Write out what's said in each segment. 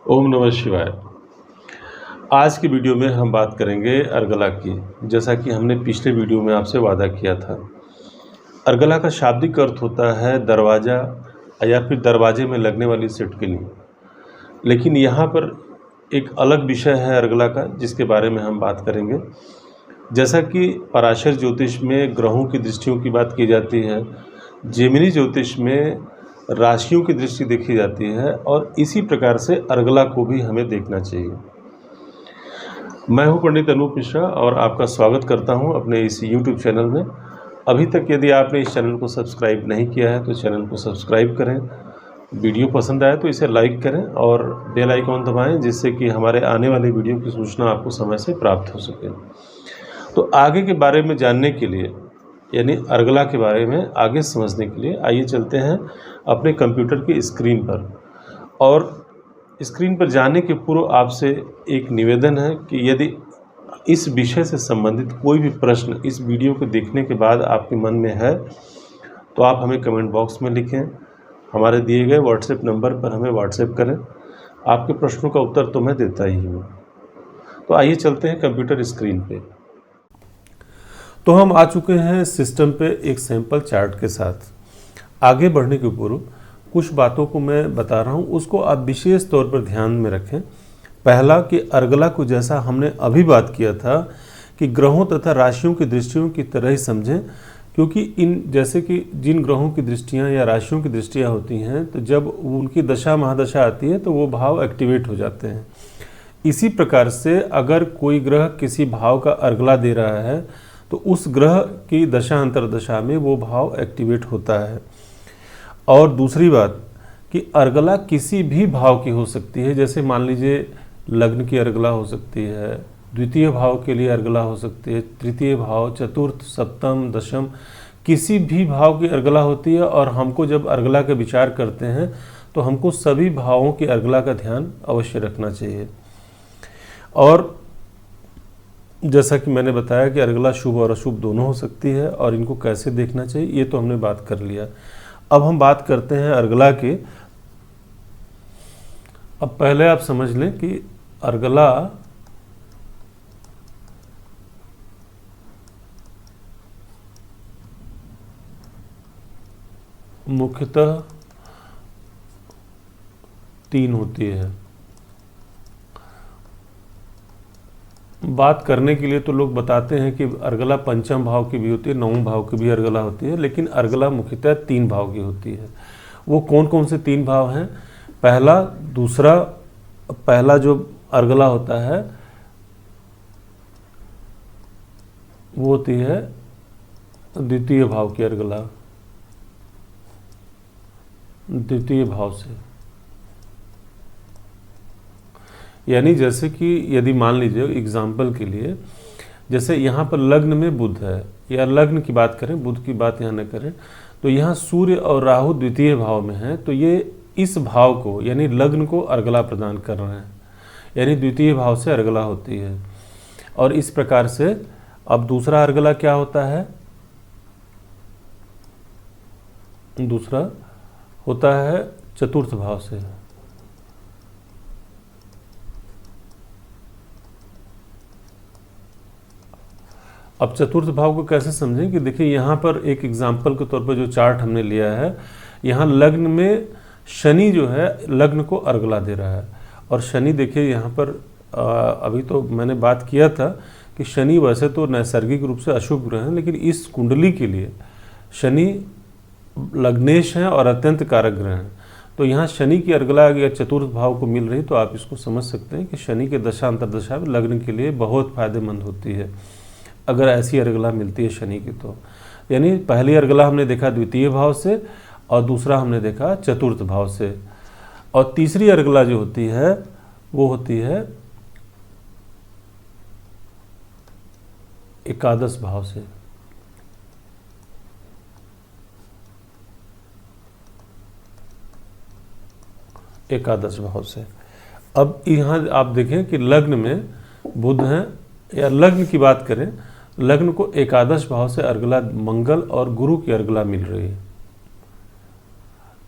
ओम नमः शिवाय। आज की वीडियो में हम बात करेंगे अर्गला की। जैसा कि हमने पिछले वीडियो में आपसे वादा किया था। अर्गला का शाब्दिक अर्थ होता है दरवाज़ा या फिर दरवाजे में लगने वाली सिटकिनी। लेकिन यहाँ पर एक अलग विषय है अर्गला का, जिसके बारे में हम बात करेंगे। जैसा कि पराशर ज्योतिष में ग्रहों की दृष्टियों की बात की जाती है, जेमिनी ज्योतिष में राशियों की दृष्टि देखी जाती है, और इसी प्रकार से अर्गला को भी हमें देखना चाहिए। मैं हूं पंडित अनूप मिश्रा और आपका स्वागत करता हूं अपने इस YouTube चैनल में। अभी तक यदि आपने इस चैनल को सब्सक्राइब नहीं किया है तो चैनल को सब्सक्राइब करें। वीडियो पसंद आए तो इसे लाइक करें और बेल आइकॉन दबाएं, जिससे कि हमारे आने वाले वीडियो की सूचना आपको समय से प्राप्त हो सके। तो आगे के बारे में जानने के लिए, यानी अर्गला के बारे में आगे समझने के लिए, आइए चलते हैं अपने कंप्यूटर की स्क्रीन पर। और स्क्रीन पर जाने के पूर्व आपसे एक निवेदन है कि यदि इस विषय से संबंधित कोई भी प्रश्न इस वीडियो को देखने के बाद आपके मन में है तो आप हमें कमेंट बॉक्स में लिखें। हमारे दिए गए व्हाट्सएप नंबर पर हमें व्हाट्सएप करें। आपके प्रश्नों का उत्तर तो मैं देता ही हूँ। तो आइए चलते हैं कंप्यूटर स्क्रीन पे। तो हम आ चुके हैं सिस्टम पे एक सैंपल चार्ट के साथ। आगे बढ़ने के पूर्व कुछ बातों को मैं बता रहा हूँ, उसको आप विशेष तौर पर ध्यान में रखें। पहला कि अर्गला को जैसा हमने अभी बात किया था कि ग्रहों तथा राशियों की दृष्टियों की तरह ही समझें, क्योंकि इन जैसे कि जिन ग्रहों की दृष्टियाँ या राशियों की दृष्टियाँ होती हैं तो जब उनकी दशा महादशा आती है तो वो भाव एक्टिवेट हो जाते हैं। इसी प्रकार से अगर कोई ग्रह किसी भाव का अर्गला दे रहा है तो उस ग्रह की दशा अंतरदशा में वो भाव एक्टिवेट होता है। और दूसरी बात कि अर्गला किसी भी भाव की हो सकती है। जैसे मान लीजिए लग्न की अर्गला हो सकती है, द्वितीय भाव के लिए अर्गला हो सकती है, तृतीय भाव, चतुर्थ, सप्तम, दशम, किसी भी भाव की अर्गला होती है। और हमको जब अर्गला का विचार करते हैं तो हमको सभी भावों की अर्गला का ध्यान अवश्य रखना चाहिए। और जैसा कि मैंने बताया कि अर्गला शुभ और अशुभ दोनों हो सकती है और इनको कैसे देखना चाहिए ये तो हमने बात कर लिया। अब हम बात करते हैं अर्गला की। अब पहले आप समझ लें कि अर्गला मुख्यतः 3 होती है। बात करने के लिए तो लोग बताते हैं कि अर्गला पंचम भाव की भी होती है, नवम भाव की भी अर्गला होती है, लेकिन अर्गला मुख्यतः 3 भाव की होती है। वो कौन कौन से 3 भाव हैं? पहला, दूसरा, पहला जो अर्गला होता है वो होती है द्वितीय भाव की अर्गला, द्वितीय भाव से। यानी जैसे कि यदि मान लीजिए एग्जाम्पल के लिए, जैसे यहाँ पर लग्न में बुध है, या लग्न की बात करें, बुध की बात यहाँ न करें, तो यहाँ सूर्य और राहु द्वितीय भाव में है, तो ये इस भाव को यानी लग्न को अर्गला प्रदान कर रहे हैं, यानी द्वितीय भाव से अर्गला होती है। और इस प्रकार से अब दूसरा अर्गला क्या होता है? दूसरा होता है चतुर्थ भाव से। अब चतुर्थ भाव को कैसे समझें कि देखिए यहाँ पर एक एग्जाम्पल के तौर पर जो चार्ट हमने लिया है, यहाँ लग्न में शनि जो है लग्न को अर्गला दे रहा है। और शनि देखिए यहाँ पर अभी तो मैंने बात किया था कि शनि वैसे तो नैसर्गिक रूप से अशुभ ग्रह हैं, लेकिन इस कुंडली के लिए शनि लग्नेश हैं और अत्यंत कारक ग्रह हैं। तो यहाँ शनि की अर्गला अगर चतुर्थ भाव को मिल रही तो आप इसको समझ सकते हैं कि शनि के दशा अंतरदशा लग्न के लिए बहुत फायदेमंद होती है अगर ऐसी अर्गला मिलती है शनि की। तो यानी पहली अर्गला हमने देखा द्वितीय भाव से, और दूसरा हमने देखा चतुर्थ भाव से, और तीसरी अर्गला जो होती है वो होती है एकादश भाव से। एकादश भाव से। अब यहाँ आप देखें कि लग्न में बुध हैं, या लग्न की बात करें, लग्न को एकादश भाव से अर्गला मंगल और गुरु की अर्गला मिल रही है।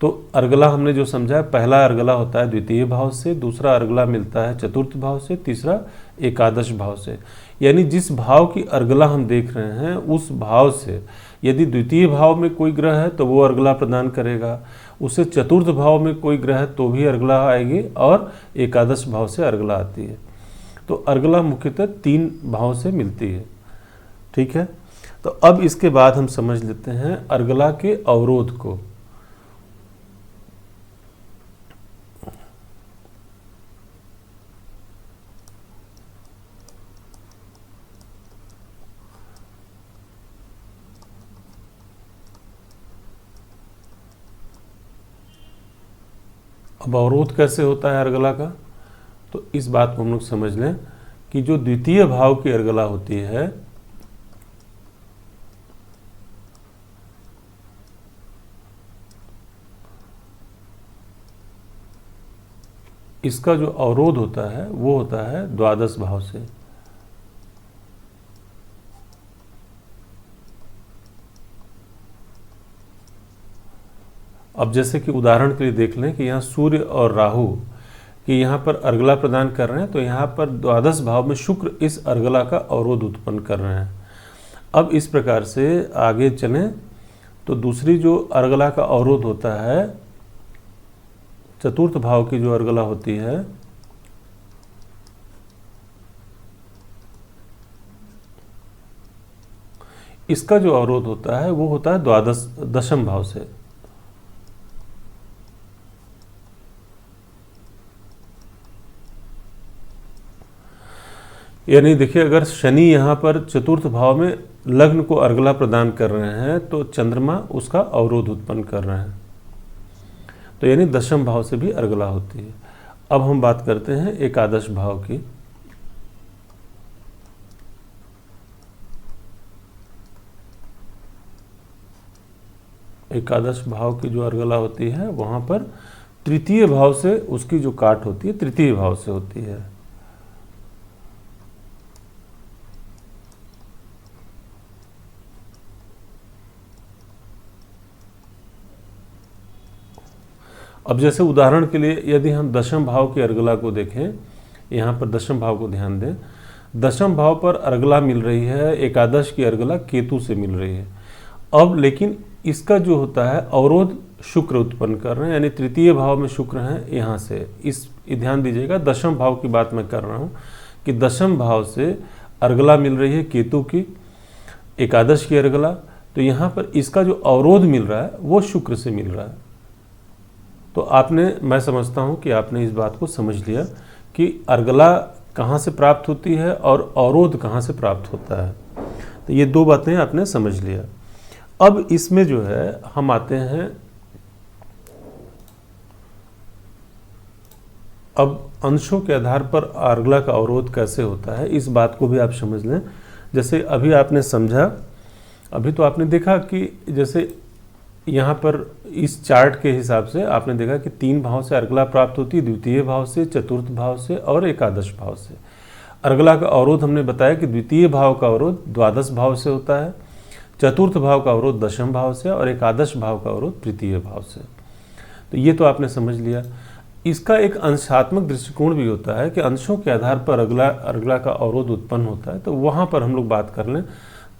तो अर्गला हमने जो समझा है, पहला अर्गला होता है द्वितीय भाव से, दूसरा अर्गला मिलता है चतुर्थ भाव से, तीसरा एकादश भाव से। यानी जिस भाव की अर्गला हम देख रहे हैं उस भाव से यदि द्वितीय भाव में कोई ग्रह है तो वो अर्गला प्रदान करेगा, उससे चतुर्थ भाव में कोई ग्रह है तो भी अर्गला आएगी, और एकादश भाव से अर्गला आती है। तो अर्गला मुख्यतः 3 भाव से मिलती है। ठीक है, तो अब इसके बाद हम समझ लेते हैं अर्गला के अवरोध को। अब अवरोध कैसे होता है अर्गला का, तो इस बात को हम लोग समझ लें कि जो द्वितीय भाव की अर्गला होती है इसका जो अवरोध होता है वो होता है द्वादश भाव से। अब जैसे कि उदाहरण के लिए देख लें कि यहाँ सूर्य और राहु कि यहाँ पर अर्गला प्रदान कर रहे हैं, तो यहाँ पर द्वादश भाव में शुक्र इस अर्गला का अवरोध उत्पन्न कर रहे हैं। अब इस प्रकार से आगे चलें तो दूसरी जो अर्गला का अवरोध होता है, चतुर्थ भाव की जो अर्गला होती है, इसका जो अवरोध होता है वो होता है दशम भाव से। यानी देखिए, अगर शनि यहाँ पर चतुर्थ भाव में लग्न को अर्गला प्रदान कर रहे हैं तो चंद्रमा उसका अवरोध उत्पन्न कर रहे हैं, तो यानी दशम भाव से भी अर्गला होती है। अब हम बात करते हैं एकादश भाव की। एकादश भाव की जो अर्गला होती है वहाँ पर तृतीय भाव से उसकी जो काट होती है तृतीय भाव से होती है। अब जैसे उदाहरण के लिए यदि हम दशम भाव की अर्गला को देखें, यहाँ पर दशम भाव को ध्यान दें, दशम भाव पर अर्गला मिल रही है, एकादश की अर्गला केतु से मिल रही है। अब लेकिन इसका जो होता है अवरोध शुक्र उत्पन्न कर रहे हैं, यानी तृतीय भाव में शुक्र हैं यहाँ से। इस ध्यान दीजिएगा, दशम भाव की बात मैं कर रहा हूँ कि दशम भाव से अर्गला मिल रही है केतु की, एकादश की अर्गला, तो यहाँ पर इसका जो अवरोध मिल रहा है वो शुक्र से मिल रहा है। तो मैं समझता हूँ कि आपने इस बात को समझ लिया कि अर्गला कहाँ से प्राप्त होती है और अवरोध कहाँ से प्राप्त होता है। तो ये 2 बातें आपने समझ लिया। अब इसमें जो है हम आते हैं, अब अंशों के आधार पर अर्गला का अवरोध कैसे होता है इस बात को भी आप समझ लें। जैसे अभी आपने समझा, अभी तो आपने देखा कि जैसे यहाँ पर इस चार्ट के हिसाब से आपने देखा कि 3 भाव से अर्गला प्राप्त होती है, द्वितीय भाव से, चतुर्थ भाव से और एकादश भाव से। अर्गला का अवरोध हमने बताया कि द्वितीय भाव का अवरोध द्वादश भाव से होता है, चतुर्थ भाव का अवरोध दशम भाव से और एकादश भाव का अवरोध तृतीय भाव से। तो ये तो आपने समझ लिया। इसका एक अंशात्मक दृष्टिकोण भी होता है कि अंशों के आधार पर अर्गला का अवरोध उत्पन्न होता है, तो वहाँ पर हम लोग बात कर लें।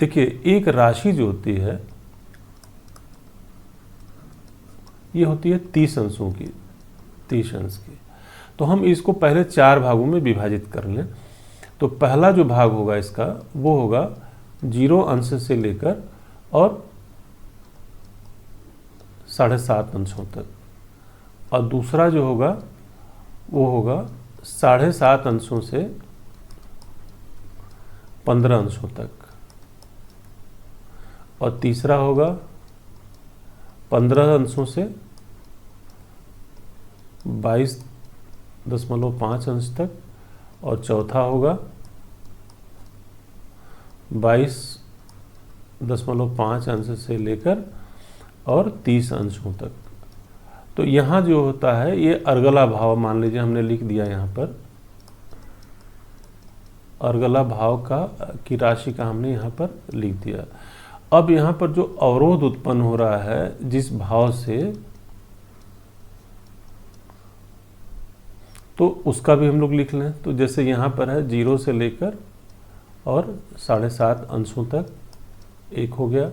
देखिए, एक राशि जो होती है ये होती है 30 अंशों की, 30 अंश की। तो हम इसको पहले 4 भागों में विभाजित कर लें। तो पहला जो भाग होगा इसका वो होगा 0 अंश से लेकर और 7.5 अंशों तक, और दूसरा जो होगा वो होगा 7.5 अंशों से 15 अंशों तक, और तीसरा होगा 15 अंशों से 22.5 अंश तक, और चौथा होगा 22.5 अंश से लेकर और 30 अंशों तक। तो यहाँ जो होता है ये अर्गला भाव, मान लीजिए हमने लिख दिया यहाँ पर अर्गला भाव की राशि का हमने यहाँ पर लिख दिया। अब यहाँ पर जो अवरोध उत्पन्न हो रहा है जिस भाव से, तो उसका भी हम लोग लिख लें। तो जैसे यहाँ पर है 0 से लेकर और 7.5 अंशों तक, एक हो गया,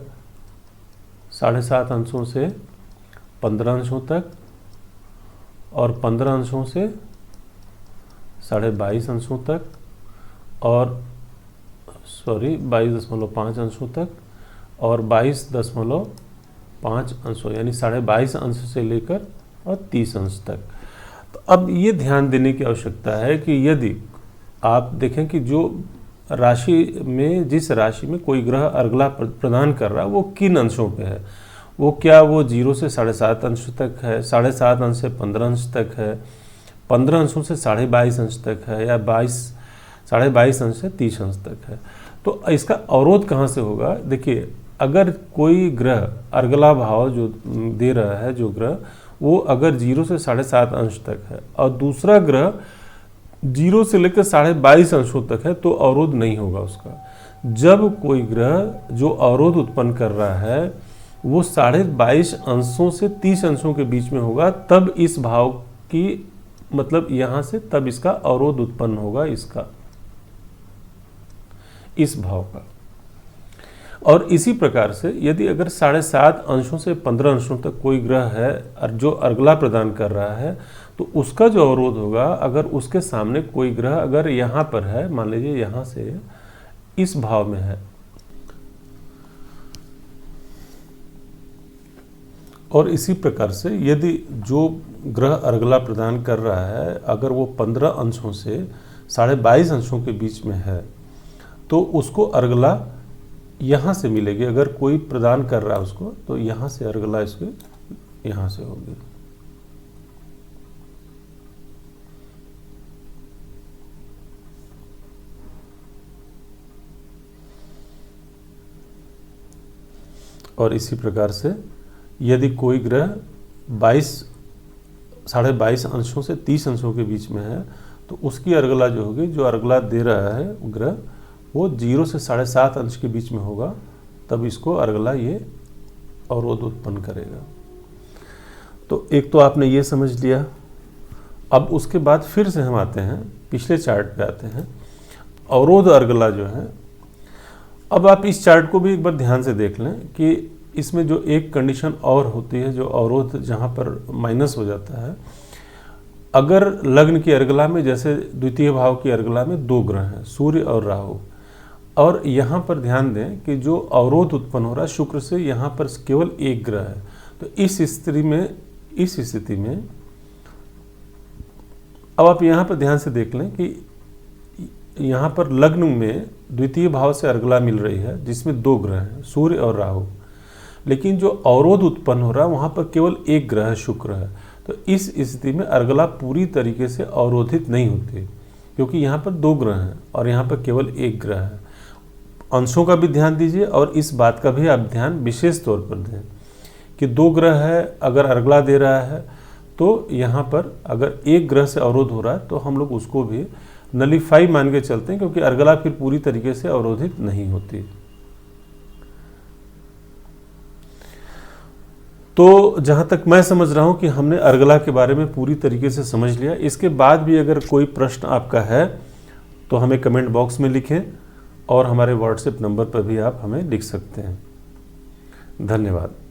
7.5 अंशों से 15 अंशों तक, और 15 अंशों से 22.5 अंशों तक, और 22.5 अंशों तक, और 22.5 अंशों, यानी 22.5 अंश से लेकर और 30 अंश तक। तो अब ये ध्यान देने की आवश्यकता है कि यदि आप देखें कि जो राशि में, जिस राशि में कोई ग्रह अर्गला प्रदान कर रहा है वो किन अंशों पे है, वो क्या वो 0 से 7.5 अंश तक है, 7.5 अंश से 15 अंश तक है, 15 अंशों से 22.5 अंश तक है, या 22.5 अंश से 30 अंश तक है। तो इसका अवरोध कहाँ से होगा? देखिए, अगर कोई ग्रह अर्गला भाव जो दे रहा है, जो ग्रह वो अगर 0 से 7.5 अंश तक है और दूसरा ग्रह 0 से लेकर 22.5 अंशों तक है, तो अवरोध नहीं होगा उसका। जब कोई ग्रह जो अवरोध उत्पन्न कर रहा है वो 22.5 अंशों से 30 अंशों के बीच में होगा, तब इस भाव की, मतलब यहाँ से तब इसका अवरोध उत्पन्न होगा, इसका, इस भाव का। और इसी प्रकार से यदि अगर 7.5 अंशों से 15 अंशों तक कोई ग्रह है जो अर्गला प्रदान कर रहा है, तो उसका जो अवरोध होगा, अगर उसके सामने कोई ग्रह अगर यहाँ पर है, मान लीजिए यहाँ से इस भाव में है, और इसी प्रकार से यदि जो ग्रह अर्गला प्रदान कर रहा है अगर वो 15 अंशों से 22.5 अंशों के बीच में है, तो उसको अर्गला यहाँ से मिलेगी। अगर कोई प्रदान कर रहा है उसको, तो यहाँ से अर्गला इसको यहाँ से होगी। और इसी प्रकार से यदि कोई ग्रह 22.5 अंशों से 30 अंशों के बीच में है, तो उसकी अर्गला जो होगी, जो अर्गला दे रहा है ग्रह, वो 0 से 7.5 अंश के बीच में होगा, तब इसको अर्गला ये अवरोध उत्पन्न करेगा। तो एक तो आपने ये समझ लिया। अब उसके बाद फिर से हम आते हैं, पिछले चार्ट पे आते हैं, अवरोध अर्गला जो है। अब आप इस चार्ट को भी एक बार ध्यान से देख लें कि इसमें जो एक कंडीशन और होती है, जो अवरोध जहाँ पर माइनस हो जाता है, अगर लग्न की अर्गला में, जैसे द्वितीय भाव की अर्गला में 2 ग्रह हैं, सूर्य और राहु, और यहाँ पर ध्यान दें कि जो अवरोध उत्पन्न हो रहा है शुक्र से, यहाँ पर केवल एक ग्रह है। तो इस स्थिति में अब आप यहाँ पर ध्यान से देख लें कि यहाँ पर लग्न में द्वितीय भाव से अर्गला मिल रही है, जिसमें 2 ग्रह हैं, सूर्य और राहु, लेकिन जो अवरोध उत्पन्न हो रहा है वहाँ पर केवल एक ग्रह शुक्र है। तो इस स्थिति में अर्गला पूरी तरीके से अवरोधित नहीं होती, क्योंकि यहाँ पर 2 ग्रह हैं और यहाँ पर केवल एक ग्रह है। अंशों का भी ध्यान दीजिए, और इस बात का भी आप ध्यान विशेष तौर पर दें कि 2 ग्रह है, अगर अर्गला दे रहा है, तो यहाँ पर अगर एक ग्रह से अवरोध हो रहा है, तो हम लोग उसको भी नलीफाई मान के चलते हैं, क्योंकि अर्गला फिर पूरी तरीके से अवरोधित नहीं होती। तो जहाँ तक मैं समझ रहा हूँ कि हमने अर्गला के बारे में पूरी तरीके से समझ लिया। इसके बाद भी अगर कोई प्रश्न आपका है तो हमें कमेंट बॉक्स में लिखें, और हमारे व्हाट्सएप नंबर पर भी आप हमें लिख सकते हैं। धन्यवाद।